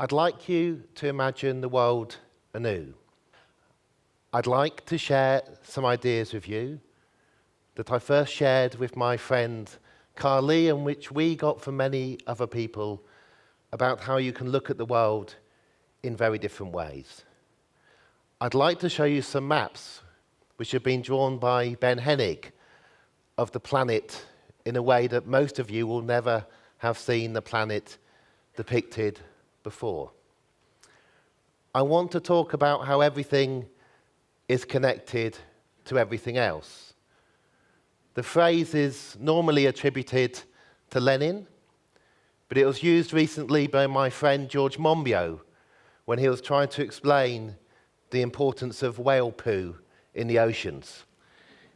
I'd like you to imagine the world anew. I'd like to share some ideas with you that I first shared with my friend Carly, and which we got from many other people, about how you can look at the world in very different ways. I'd like to show you some maps which have been drawn by Ben Hennig of the planet in a way that most of you will never have seen the planet depicted before. I want to talk about how everything is connected to everything else. The phrase is normally attributed to Lenin, but it was used recently by my friend George Monbiot when he was trying to explain the importance of whale poo in the oceans.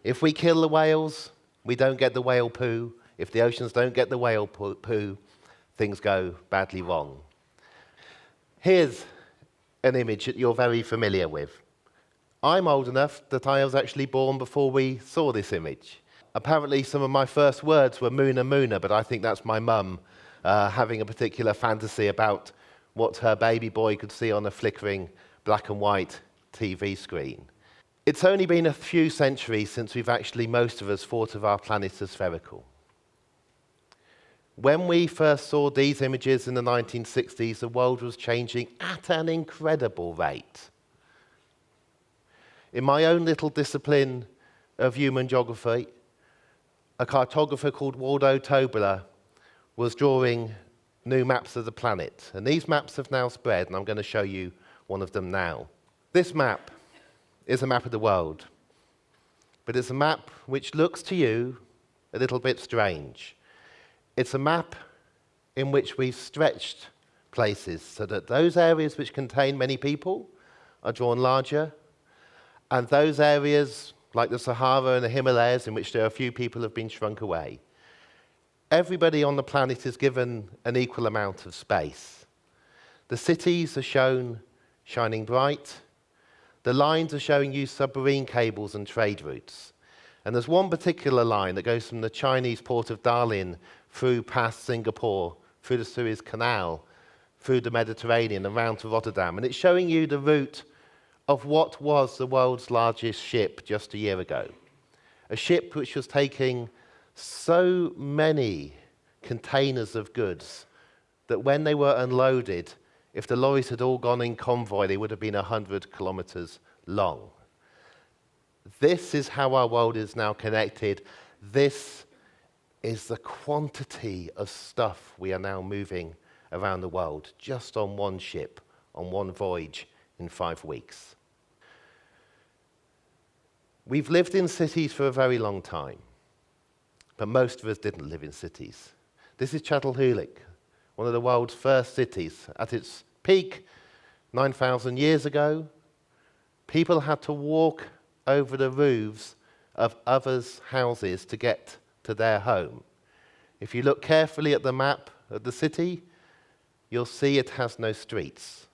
If we kill the whales, we don't get the whale poo. If the oceans don't get the whale poo, things go badly wrong. Here's an image that you're very familiar with. I'm old enough that I was actually born before we saw this image. Apparently some of my first words were Moona Moona, but I think that's my mum having a particular fantasy about what her baby boy could see on a flickering black and white TV screen. It's only been a few centuries since most of us thought of our planet as spherical. When we first saw these images in the 1960s, the world was changing at an incredible rate. In my own little discipline of human geography, a cartographer called Waldo Tobler was drawing new maps of the planet. And these maps have now spread, and I'm going to show you one of them now. This map is a map of the world, but it's a map which looks to you a little bit strange. It's a map in which we've stretched places so that those areas which contain many people are drawn larger, and those areas like the Sahara and the Himalayas in which there are few people have been shrunk away. Everybody on the planet is given an equal amount of space. The cities are shown shining bright. The lines are showing you submarine cables and trade routes. And there's one particular line that goes from the Chinese port of Dorling through past Singapore, through the Suez Canal, through the Mediterranean and round to Rotterdam. And it's showing you the route of what was the world's largest ship just a year ago. A ship which was taking so many containers of goods that when they were unloaded, if the lorries had all gone in convoy, they would have been 100 kilometers long. This is how our world is now connected. This is the quantity of stuff we are now moving around the world, just on one ship, on one voyage in 5 weeks. We've lived in cities for a very long time, but most of us didn't live in cities. This is Çatalhöyük, one of the world's first cities. At its peak, 9,000 years ago, people had to walk over the roofs of others' houses to get to their home. If you look carefully at the map of the city, you'll see it has no streets,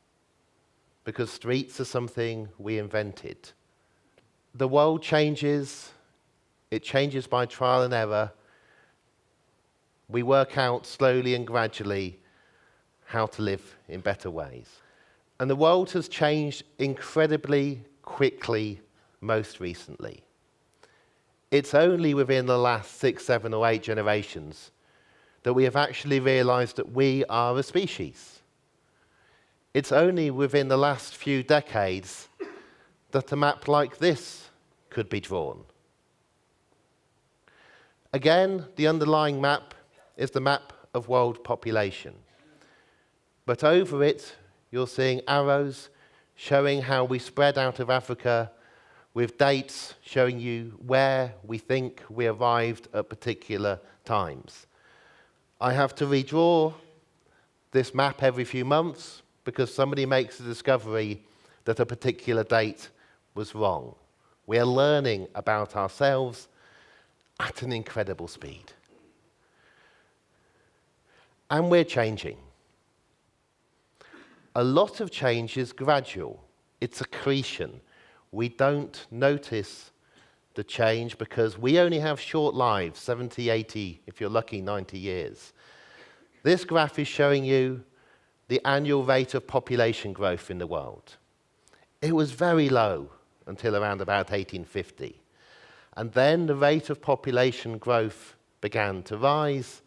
because streets are something we invented. The world changes. It changes by trial and error. We work out slowly and gradually how to live in better ways. And the world has changed incredibly quickly most recently. It's only within the last 6, 7, or 8 generations that we have actually realized that we are a species. It's only within the last few decades that a map like this could be drawn. Again, the underlying map is the map of world population. But over it, you're seeing arrows showing how we spread out of Africa, with dates showing you where we think we arrived at particular times. I have to redraw this map every few months because somebody makes a discovery that a particular date was wrong. We are learning about ourselves at an incredible speed. And we're changing. A lot of change is gradual. It's accretion. We don't notice the change because we only have short lives, 70, 80, if you're lucky, 90 years. This graph is showing you the annual rate of population growth in the world. It was very low until around about 1850. And then the rate of population growth began to rise,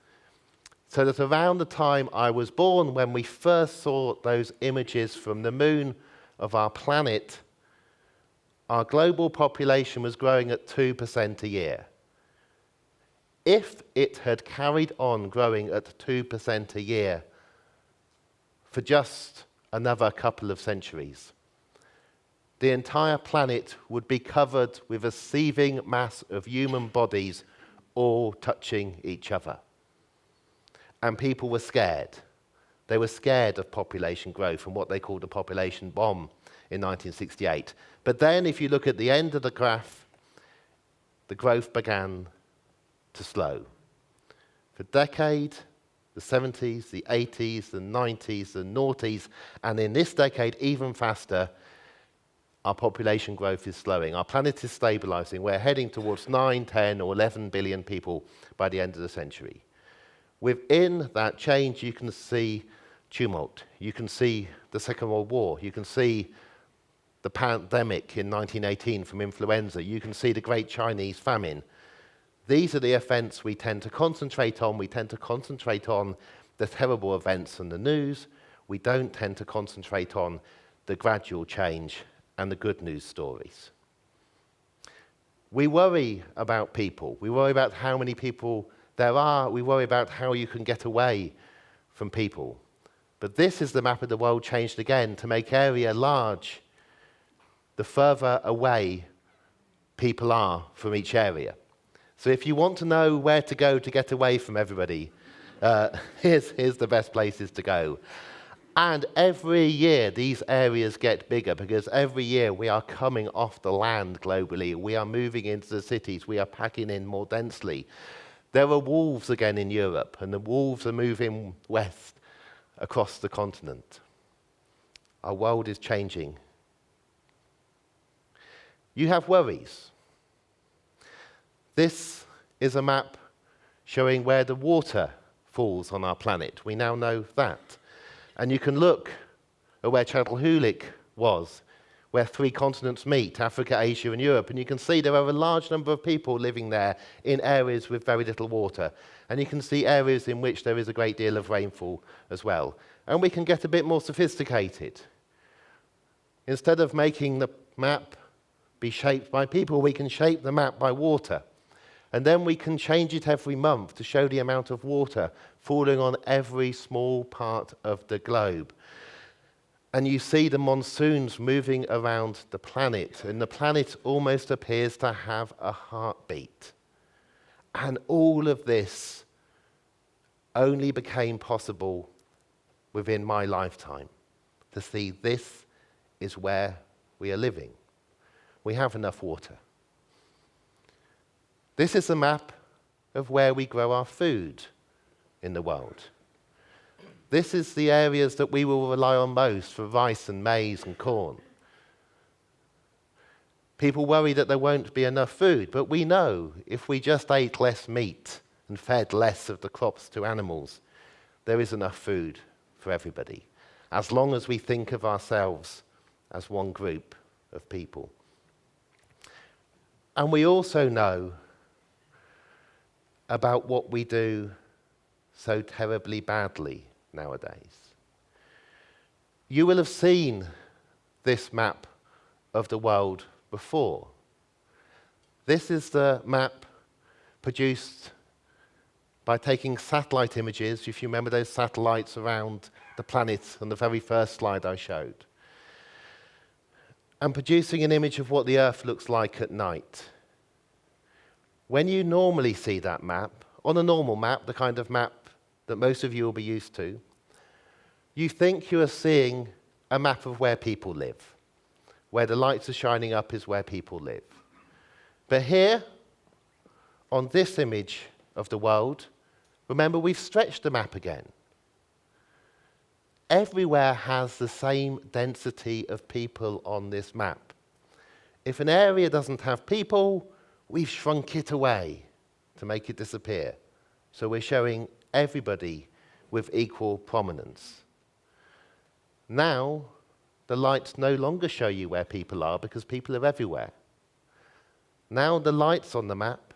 so that around the time I was born, when we first saw those images from the moon of our planet, our global population was growing at 2% a year. If it had carried on growing at 2% a year for just another couple of centuries, the entire planet would be covered with a seething mass of human bodies all touching each other. And people were scared. They were scared of population growth and what they called a population bomb in 1968. But then, if you look at the end of the graph, the growth began to slow. For decades, the 70s, the 80s, the 90s, the noughties, and in this decade, even faster, our population growth is slowing. Our planet is stabilizing. We're heading towards 9, 10, or 11 billion people by the end of the century. Within that change, you can see tumult. You can see the Second World War. You can see the pandemic in 1918 from influenza. You can see the Great Chinese Famine. These are the events we tend to concentrate on. We tend to concentrate on the terrible events in the news. We don't tend to concentrate on the gradual change and the good news stories. We worry about people. We worry about how many people there are. We worry about how you can get away from people. But this is the map of the world changed again to make area large, the further away people are from each area. So if you want to know where to go to get away from everybody, here's the best places to go. And every year these areas get bigger, because every year we are coming off the land globally. We are moving into the cities. We are packing in more densely. There are wolves again in Europe, and the wolves are moving west across the continent. Our world is changing. You have worries. This is a map showing where the water falls on our planet. We now know that. And you can look at where Chatelhoolik was, where 3 continents meet, Africa, Asia, and Europe, and you can see there are a large number of people living there in areas with very little water. And you can see areas in which there is a great deal of rainfall as well. And we can get a bit more sophisticated. Instead of making the map be shaped by people, we can shape the map by water. And then we can change it every month to show the amount of water falling on every small part of the globe. And you see the monsoons moving around the planet, and the planet almost appears to have a heartbeat. And all of this only became possible within my lifetime, to see this is where we are living. We have enough water. This is a map of where we grow our food in the world. This is the areas that we will rely on most for rice and maize and corn. People worry that there won't be enough food, but we know if we just ate less meat and fed less of the crops to animals, there is enough food for everybody, as long as we think of ourselves as one group of people. And we also know about what we do so terribly badly nowadays. You will have seen this map of the world before. This is the map produced by taking satellite images, if you remember those satellites around the planet on the very first slide I showed, and producing an image of what the Earth looks like at night. When you normally see that map, on a normal map, the kind of map that most of you will be used to, you think you are seeing a map of where people live. Where the lights are shining up is where people live. But here, on this image of the world, remember, we've stretched the map again. Everywhere has the same density of people on this map. If an area doesn't have people, we've shrunk it away to make it disappear. So we're showing everybody with equal prominence. Now, the lights no longer show you where people are because people are everywhere. Now the lights on the map,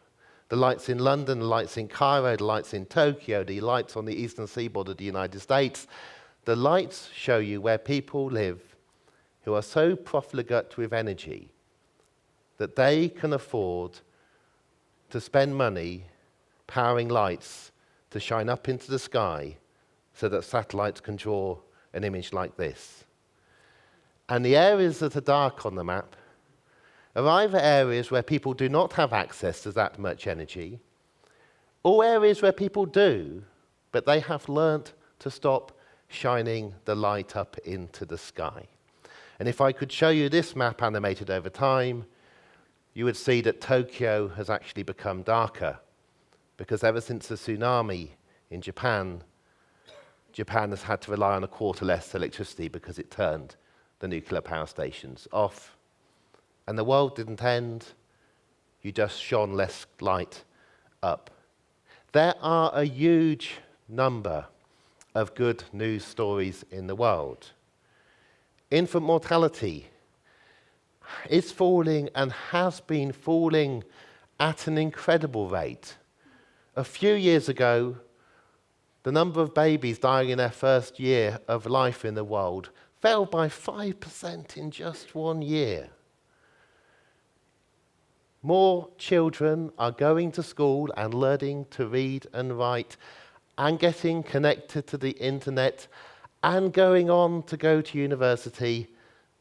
the lights in London, the lights in Cairo, the lights in Tokyo, the lights on the eastern seaboard of the United States, the lights show you where people live who are so profligate with energy that they can afford to spend money powering lights to shine up into the sky so that satellites can draw an image like this. And the areas that are dark on the map are either areas where people do not have access to that much energy, or areas where people do, but they have learnt to stop shining the light up into the sky. And if I could show you this map animated over time, you would see that Tokyo has actually become darker, because ever since the tsunami in Japan, Japan has had to rely on a quarter less electricity because it turned the nuclear power stations off. And the world didn't end, you just shone less light up. There are a huge number of good news stories in the world. Infant mortality is falling and has been falling at an incredible rate. A few years ago, the number of babies dying in their first year of life in the world fell by 5% in just 1 year. More children are going to school and learning to read and write and getting connected to the internet and going on to go to university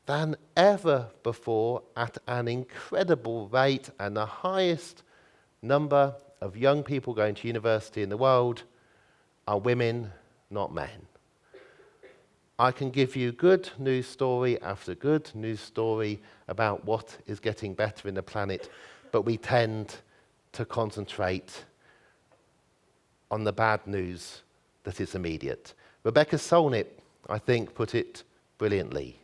than ever before at an incredible rate, and the highest number of young people going to university in the world are women, not men. I can give you good news story after good news story about what is getting better in the planet, but we tend to concentrate on the bad news that is immediate. Rebecca Solnit, I think, put it brilliantly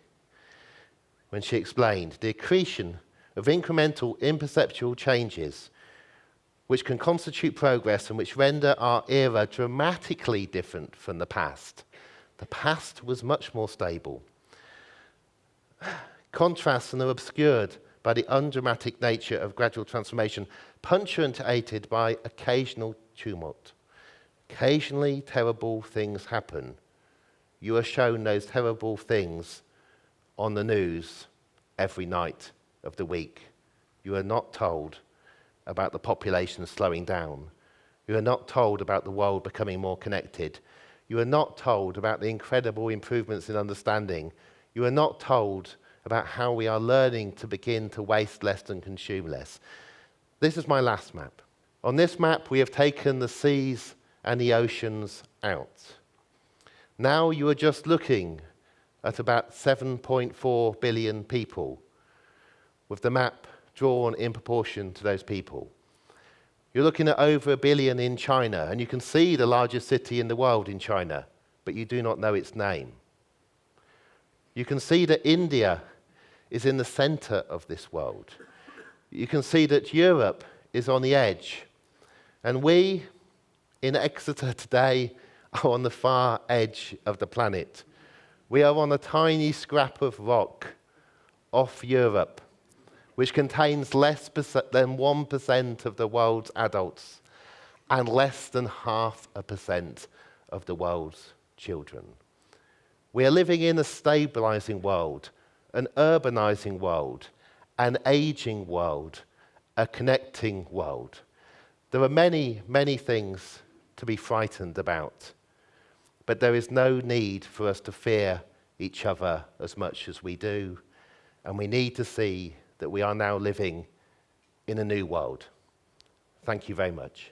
when she explained the accretion of incremental, imperceptual changes which can constitute progress and which render our era dramatically different from the past. The past was much more stable. Contrasts are obscured by the undramatic nature of gradual transformation, punctuated by occasional tumult. Occasionally terrible things happen. You are shown those terrible things on the news every night of the week. You are not told about the population slowing down. You are not told about the world becoming more connected. You are not told about the incredible improvements in understanding. You are not told about how we are learning to begin to waste less and consume less. This is my last map. On this map, we have taken the seas and the oceans out. Now you are just looking at about 7.4 billion people, with the map drawn in proportion to those people. You're looking at over 1 billion in China, and you can see the largest city in the world in China, but you do not know its name. You can see that India is in the center of this world. You can see that Europe is on the edge. And we, in Exeter today, are on the far edge of the planet. We are on a tiny scrap of rock off Europe, which contains less than 1% of the world's adults and less than 0.5% of the world's children. We are living in a stabilizing world, an urbanizing world, an aging world, a connecting world. There are many, many things to be frightened about, but there is no need for us to fear each other as much as we do, and we need to see that we are now living in a new world. Thank you very much.